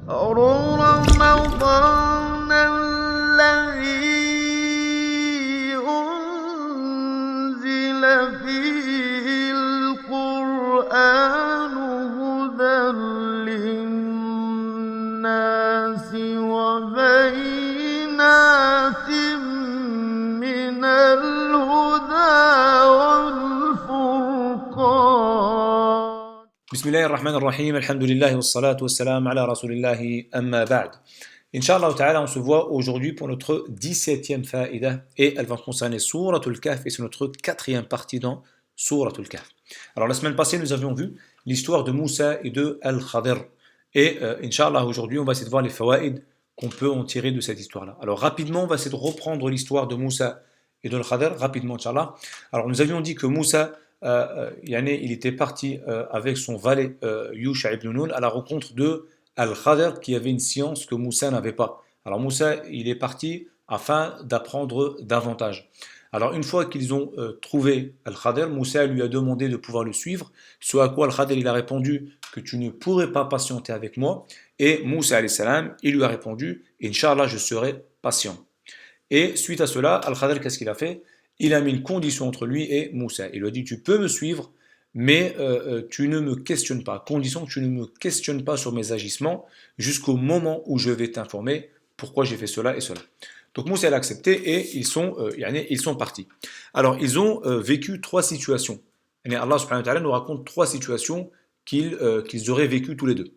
رمضان الذي أنزل فيه القرآن هدى للناس وبينات من الهدى والفرقان. بسم الله الرحمن الرحيم, alhamdulillah wa salatu wa salam ala rasulillahi amma ba'd. Inch'Allah ta'ala, on se voit aujourd'hui pour notre 17e faïda et elle va concerner Souratul Kahf et c'est notre 4e partie dans Souratul Kahf. Alors la semaine passée, nous avions vu l'histoire de Moussa et de Al-Khadir et Inch'Allah aujourd'hui, on va essayer de voir les fawaïd qu'on peut en tirer de cette histoire-là. Alors rapidement, on va essayer de reprendre l'histoire de Moussa et de Al-Khadir, rapidement Inch'Allah. Alors nous avions dit que Moussa il était parti avec son valet Yusha ibn Nun à la rencontre de Al-Khadir qui avait une science que Moussa n'avait pas. Alors Moussa, il est parti afin d'apprendre davantage. Alors une fois qu'ils ont trouvé Al-Khadir, Moussa lui a demandé de pouvoir le suivre, ce à quoi Al-Khadir il a répondu que tu ne pourrais pas patienter avec moi, et Moussa alayhi salam, il lui a répondu Inch'Allah je serai patient. Et suite à cela, Al-Khadir qu'est-ce qu'il a fait? Il a mis une condition entre lui et Moussa. Il lui a dit, tu peux me suivre, mais tu ne me questionnes pas. Condition que tu ne me questionnes pas sur mes agissements jusqu'au moment où je vais t'informer pourquoi j'ai fait cela et cela. Donc Moussa a accepté et ils sont partis. Alors ils ont vécu trois situations. Et Allah subhanahu wa ta'ala nous raconte trois situations qu'ils auraient vécues tous les deux.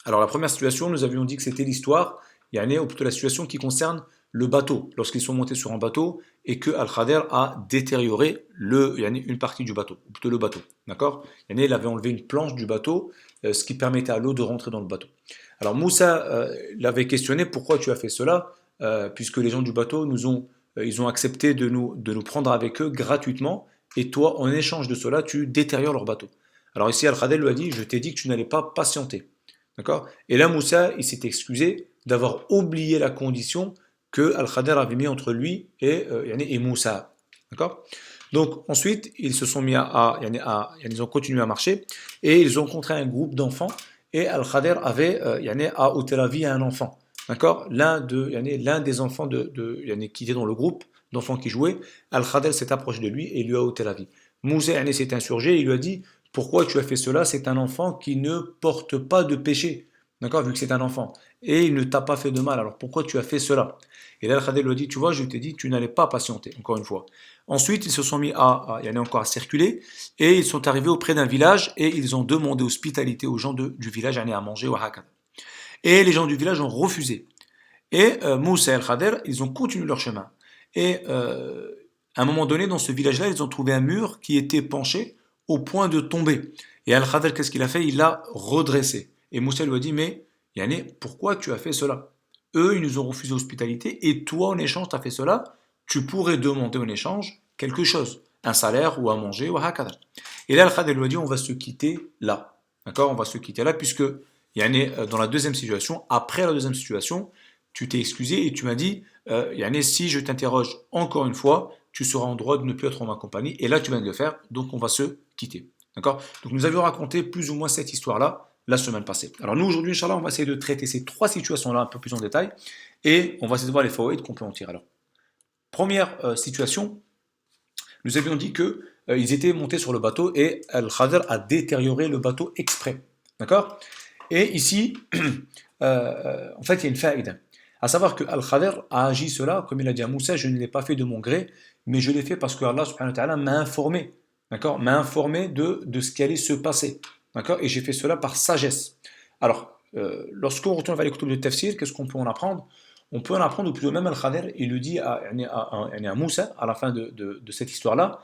Alors la première situation, nous avions dit que c'était l'histoire, ou plutôt la situation qui concerne le bateau, lorsqu'ils sont montés sur un bateau et que Al-Khadir a détérioré une partie du bateau, ou plutôt le bateau, d'accord? Il avait enlevé une planche du bateau, ce qui permettait à l'eau de rentrer dans le bateau. Alors Moussa l'avait questionné, pourquoi tu as fait cela, puisque les gens du bateau ils ont accepté de nous prendre avec eux gratuitement, et toi, en échange de cela, tu détériores leur bateau. Alors ici, Al-Khadir lui a dit, je t'ai dit que tu n'allais pas patienter, d'accord? Et là, Moussa, il s'est excusé d'avoir oublié la condition que Al-Khadir avait mis entre lui et Moussa. D'accord? Donc ensuite, ils se sont mis ils ont continué à marcher et ils ont rencontré un groupe d'enfants et Al-Khadir avait a ôté la vie à un enfant. D'accord? L'un des enfants qui était dans le groupe d'enfants qui jouaient, Al-Khadir s'est approché de lui et lui a ôté la vie. Moussa s'est insurgé et il lui a dit pourquoi tu as fait cela? C'est un enfant qui ne porte pas de péché. D'accord? Vu que c'est un enfant. Et il ne t'a pas fait de mal. Alors pourquoi tu as fait cela? Et là, Al-Khadir lui a dit, tu vois, je t'ai dit, tu n'allais pas patienter, encore une fois. Ensuite, ils se sont mis encore à circuler, et ils sont arrivés auprès d'un village, et ils ont demandé hospitalité aux gens du village, à manger, et les gens du village ont refusé. Et Moussa et Al-Khadir, ils ont continué leur chemin. Et à un moment donné, dans ce village-là, ils ont trouvé un mur qui était penché au point de tomber. Et Al-Khadir, qu'est-ce qu'il a fait? Il l'a redressé. Et Moussa lui a dit, mais pourquoi tu as fait cela? Eux, ils nous ont refusé l'hospitalité, et toi, en échange, tu as fait cela, tu pourrais demander en échange quelque chose, un salaire ou à manger, ou hakada. Et là, Al-Khadir lui a dit, on va se quitter là. D'accord? On va se quitter là, puisque dans la deuxième situation, après la deuxième situation, tu t'es excusé et tu m'as dit, si je t'interroge encore une fois, tu seras en droit de ne plus être en ma compagnie, et là, tu viens de le faire, donc on va se quitter. D'accord? Donc nous avions raconté plus ou moins cette histoire-là la semaine passée. Alors nous, aujourd'hui, Inch'Allah, on va essayer de traiter ces trois situations-là un peu plus en détail et on va essayer de voir les fawaïd qu'on peut en tirer. Alors, première situation, nous avions dit qu'ils étaient montés sur le bateau et Al-Khadir a détérioré le bateau exprès. D'accord? Et ici, en fait, il y a une faïda. À savoir que Al-Khadir a agi cela, comme il a dit à Moussa, je ne l'ai pas fait de mon gré, mais je l'ai fait parce que Allah subhanahu wa ta'ala m'a informé. D'accord? M'a informé de ce qui allait se passer. D'accord? Et j'ai fait cela par sagesse. Alors, lorsqu'on retourne vers les kutub de tafsir, qu'est-ce qu'on peut en apprendre? On peut en apprendre, ou plutôt même Al-Khadir, il lui dit à Moussa, à la fin de cette histoire-là,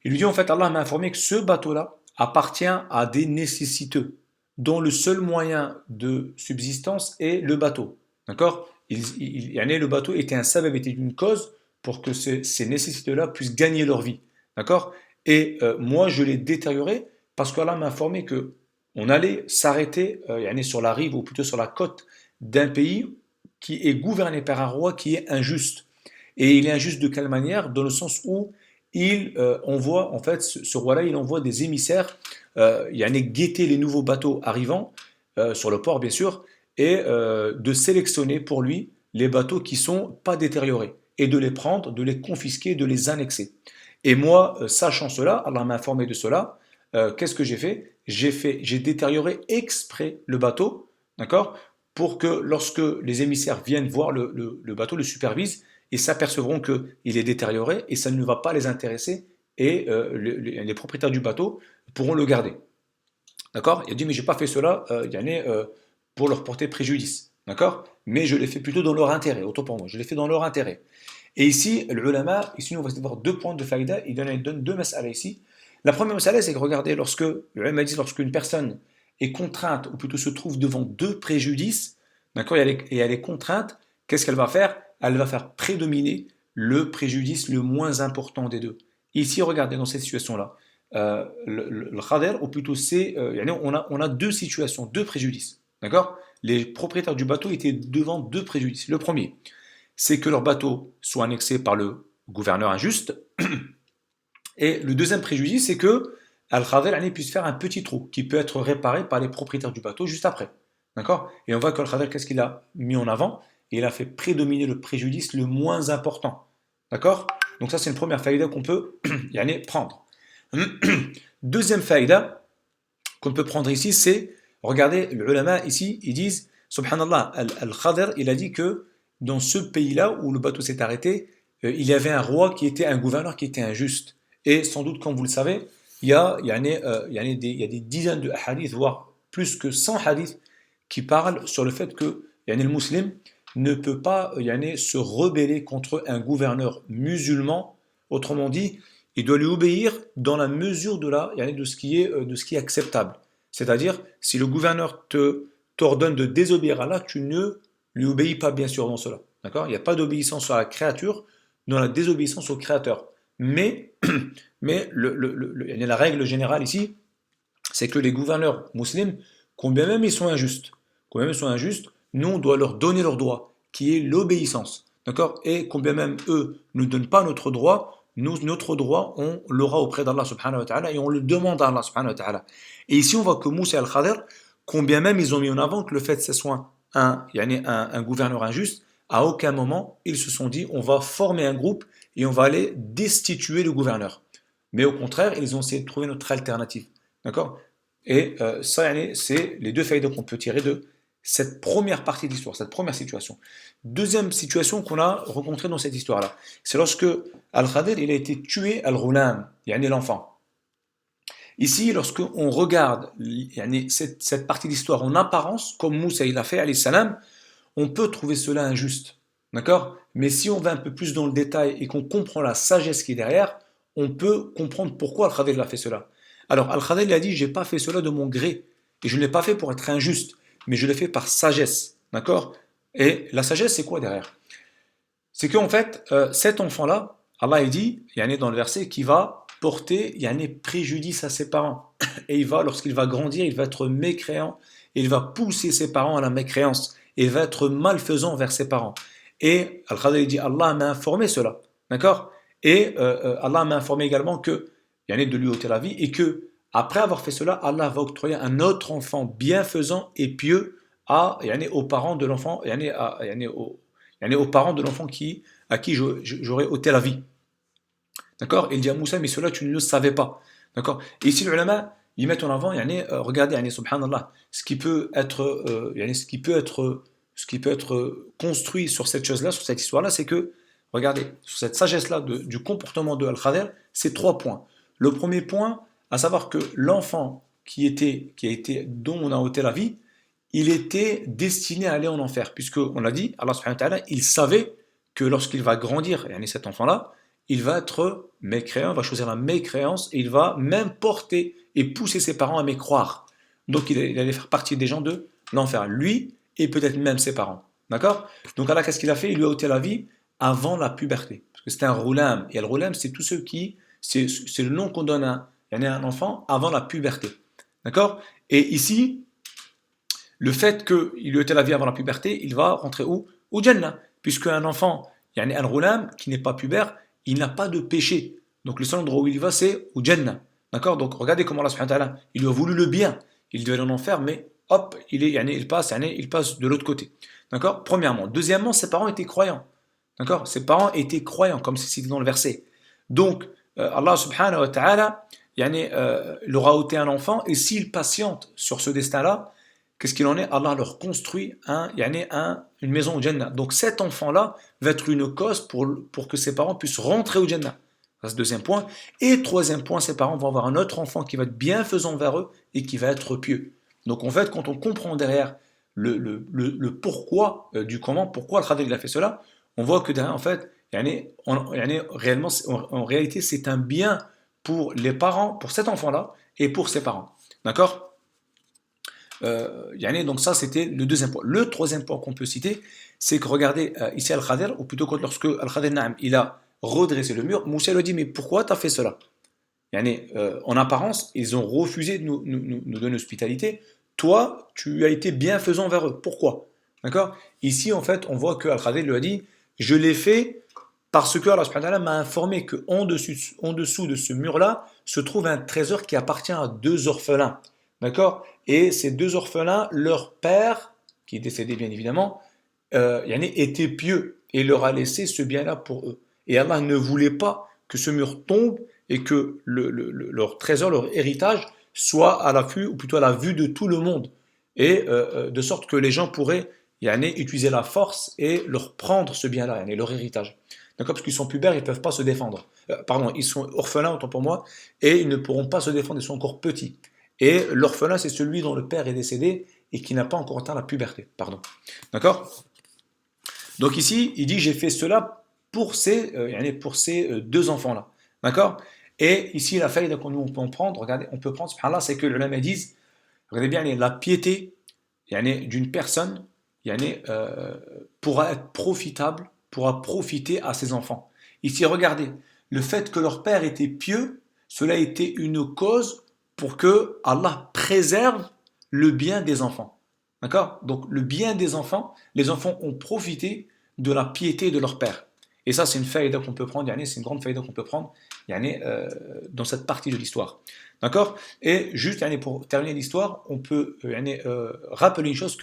il lui dit en fait, Allah m'a informé que ce bateau-là appartient à des nécessiteux, dont le seul moyen de subsistance est le bateau. D'accord? Le bateau était un sabab, était une cause pour que ces nécessiteux-là puissent gagner leur vie. D'accord? Et moi, je l'ai détérioré parce qu'Allah m'a informé qu'on allait s'arrêter sur la rive, ou plutôt sur la côte d'un pays qui est gouverné par un roi qui est injuste. Et il est injuste de quelle manière? Dans le sens où il envoie, en fait, ce roi-là, il envoie des émissaires guetter les nouveaux bateaux arrivant sur le port, bien sûr, et de sélectionner pour lui les bateaux qui sont pas détériorés et de les prendre, de les confisquer, de les annexer. Et moi, sachant cela, Allah m'a informé de cela, qu'est-ce que j'ai fait? J'ai détérioré exprès le bateau, d'accord, pour que lorsque les émissaires viennent voir le bateau, le supervisent, et s'apercevront qu'il est détérioré et ça ne va pas les intéresser et les propriétaires du bateau pourront le garder. D'accord? Il a dit, mais j'ai pas fait cela pour leur porter préjudice. D'accord? Mais je l'ai fait plutôt dans leur intérêt, autant pour moi, je l'ai fait dans leur intérêt. Et ici, l'ulama, ici on va voir deux points de faïda, il donne deux mas'ala ici. La première mas'ala, c'est que regardez, l'ulama dit, lorsqu'une personne est contrainte, ou plutôt se trouve devant deux préjudices, d'accord, et elle est contrainte, qu'est-ce qu'elle va faire? Elle va faire prédominer le préjudice le moins important des deux. Ici, regardez, dans cette situation-là, le khader, ou plutôt on a deux situations, deux préjudices. D'accord? Les propriétaires du bateau étaient devant deux préjudices. Le premier, c'est que leur bateau soit annexé par le gouverneur injuste. Et le deuxième préjudice, c'est que Al-Khader puisse faire un petit trou qui peut être réparé par les propriétaires du bateau juste après. D'accord? Et on voit qu'Al-Khader, qu'est-ce qu'il a mis en avant? Il a fait prédominer le préjudice le moins important. D'accord? Donc ça, c'est une première faïda qu'on peut prendre. Deuxième faïda qu'on peut prendre ici, c'est, regardez, les ulama ici, ils disent, subhanallah, Al-Khader, il a dit que dans ce pays-là où le bateau s'est arrêté, il y avait un roi qui était un gouverneur qui était injuste. Et sans doute, comme vous le savez, il y a des dizaines de hadiths, voire plus que 100 hadiths, qui parlent sur le fait que le musulman ne peut pas se rebeller contre un gouverneur musulman. Autrement dit, il doit lui obéir dans la mesure de ce qui est acceptable. C'est-à-dire, si le gouverneur t'ordonne de désobéir à Allah, tu ne lui obéis pas bien sûr dans cela. D'accord? Il n'y a pas d'obéissance à la créature, dans la désobéissance au créateur. Mais la règle générale ici, c'est que les gouverneurs musulmans, combien même ils sont injustes, nous on doit leur donner leur droit, qui est l'obéissance. D'accord? Et combien même eux ne nous donnent pas notre droit, notre droit, on l'aura auprès d'Allah subhanahu wa ta'ala et on le demande à Allah subhanahu wa ta'ala. Et ici on voit que Moussa al-Khader, combien même ils ont mis en avant que le fait que ce soit un gouverneur injuste, à aucun moment ils se sont dit on va former un groupe et on va aller destituer le gouverneur. Mais au contraire, ils ont essayé de trouver notre alternative. D'accord? Et ça, c'est les deux faïdas qu'on peut tirer de cette première partie de l'histoire, cette première situation. Deuxième situation qu'on a rencontrée dans cette histoire-là, c'est lorsque Al-Khadir, il a été tué Al-Ghulam, l'enfant. Ici, lorsqu'on regarde cette partie de l'histoire en apparence, comme Moussa il a fait, alayhi salam, on peut trouver cela injuste. D'accord? Mais si on va un peu plus dans le détail et qu'on comprend la sagesse qui est derrière, on peut comprendre pourquoi Al-Khadir a fait cela. Alors, Al-Khadir a dit, j'ai pas fait cela de mon gré, et je ne l'ai pas fait pour être injuste, mais je l'ai fait par sagesse. D'accord? Et la sagesse, c'est quoi derrière? C'est qu'en fait, cet enfant-là, Allah il dit, dans le verset, qu'il va porter préjudice à ses parents. Et lorsqu'il va grandir, il va être mécréant, et il va pousser ses parents à la mécréance, et il va être malfaisant vers ses parents. Et Al-Khadir dit, Allah m'a informé cela. D'accord? Et Allah m'a informé également que de lui ôter la vie, et que après avoir fait cela, Allah va octroyer un autre enfant bienfaisant et pieux aux parents de l'enfant, aux parents de l'enfant à qui j'aurais ôté la vie. D'accord? Et il dit à Moussa, mais cela tu ne le savais pas. D'accord? Et ici, les ulama, ils mettent en avant, regardez, subhanallah, ce qui peut être construit sur cette chose-là, sur cette histoire-là, c'est que, regardez, sur cette sagesse-là du comportement de Al-Khadir, c'est 3 points. Le premier point, à savoir que l'enfant dont on a ôté la vie, il était destiné à aller en enfer, puisque on l'a dit, Allah subhanahu wa ta'ala, il savait que lorsqu'il va grandir, cet enfant-là, il va être mécréant, il va choisir la mécréance, et il va même porter et pousser ses parents à mécroire. Donc il allait faire partie des gens de l'enfer, lui et peut-être même ses parents. D'accord? Donc Allah, qu'est-ce qu'il a fait? Il lui a ôté la vie avant la puberté, parce que c'était un roulam, et le roulam, c'est tous ceux qui, c'est le nom qu'on donne à un enfant avant la puberté. D'accord? Et ici, le fait qu'il lui ait été la vie avant la puberté, il va rentrer où? Au Jannah. Puisque un enfant, un ghulam qui n'est pas pubère, il n'a pas de péché. Donc le seul endroit où il va, c'est au Jannah. D'accord? Donc regardez comment Allah subhanahu wa ta'ala, il lui a voulu le bien. Il devait aller en enfer, mais hop, il passe de l'autre côté. D'accord? Premièrement. Deuxièmement, ses parents étaient croyants. D'accord? Ses parents étaient croyants, comme c'est cité dans le verset. Donc, Allah subhanahu wa ta'ala, leur a ôté un enfant, et s'ils patientent sur ce destin-là, qu'est-ce qu'il en est? Allah leur construit une maison au Jannah. Donc cet enfant-là va être une cause pour que ses parents puissent rentrer au Jannah. Ça, c'est le deuxième point. Et troisième point, ses parents vont avoir un autre enfant qui va être bienfaisant vers eux et qui va être pieux. Donc en fait, quand on comprend derrière le pourquoi du comment, pourquoi le Khadr il a fait cela, on voit que derrière, en fait, réellement, en réalité, c'est un bien pour les parents, pour cet enfant-là et pour ses parents. D'accord? Donc ça c'était le deuxième point. Le troisième point qu'on peut citer, c'est que regardez ici Al-Khadir, ou plutôt lorsque Al-Khadir Naam, il a redressé le mur, Moussa lui dit mais pourquoi tu as fait cela? En apparence, ils ont refusé de nous donner hospitalité. Toi, tu as été bienfaisant vers eux. Pourquoi? D'accord? Ici, en fait, on voit que Al-Khadir lui a dit je l'ai fait parce que Allah subhanahu wa ta'ala m'a informé qu'en dessous de ce mur-là se trouve un trésor qui appartient à deux orphelins. D'accord? Et ces deux orphelins, leur père, qui est décédé bien évidemment, était pieux et leur a laissé ce bien-là pour eux. Et Allah ne voulait pas que ce mur tombe et que leur trésor, leur héritage, soit à l'affût, ou plutôt à la vue de tout le monde. Et de sorte que les gens pourraient utiliser la force et leur prendre ce bien-là, leur héritage. D'accord? Parce qu'ils sont pubères, ils ne peuvent pas se défendre. Ils sont orphelins, autant pour moi, et ils ne pourront pas se défendre, ils sont encore petits. Et l'orphelin, c'est celui dont le père est décédé et qui n'a pas encore atteint la puberté. Pardon. D'accord? Donc ici, il dit, j'ai fait cela pour ces deux enfants-là. D'accord? Et ici, la faille qu'on peut prendre, regardez, on peut prendre, subhanallah, c'est que les ulama disent, regardez bien, la piété d'une personne pourra être profitable, pourra profiter à ses enfants. Ici, regardez, le fait que leur père était pieux, cela a été une cause pour que Allah préserve le bien des enfants. D'accord? Donc le bien des enfants, les enfants ont profité de la piété de leur père. Et ça, c'est une faïda qu'on peut prendre, c'est une grande faïda qu'on peut prendre dans cette partie de l'histoire. D'accord? Et juste pour terminer l'histoire, on peut rappeler une chose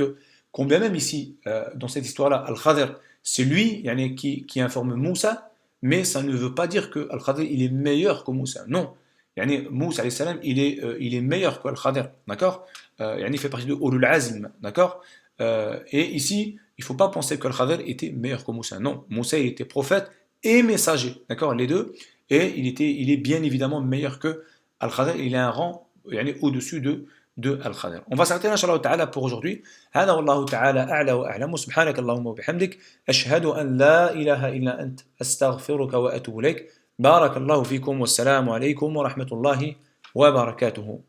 qu'on bien même ici, dans cette histoire-là, Al-Khadir, c'est lui qui informe Moussa, mais ça ne veut pas dire que Al-Khadir il est meilleur que Moussa. Non. Moussa alayhi salam, il est meilleur que Al-Khadir, d'accord? Il fait partie de Ulul Azm, d'accord? Et ici, il ne faut pas penser que Al-Khadir était meilleur que Moussa. Non, Moussa il était prophète et messager, d'accord? Les deux. Et il est bien évidemment meilleur que Al-Khadir. Il a un rang au-dessus de Al-Khadir. On va s'arrêter là, Inch'Allah ta'ala, pour aujourd'hui. هذا والله تعالى أعلى وأعلم سبحانك اللهم وبحمدك أشهد أن لا إله إلا أنت أستغفرك وأتوب إليك بارك الله فيكم والسلام عليكم ورحمة الله وبركاته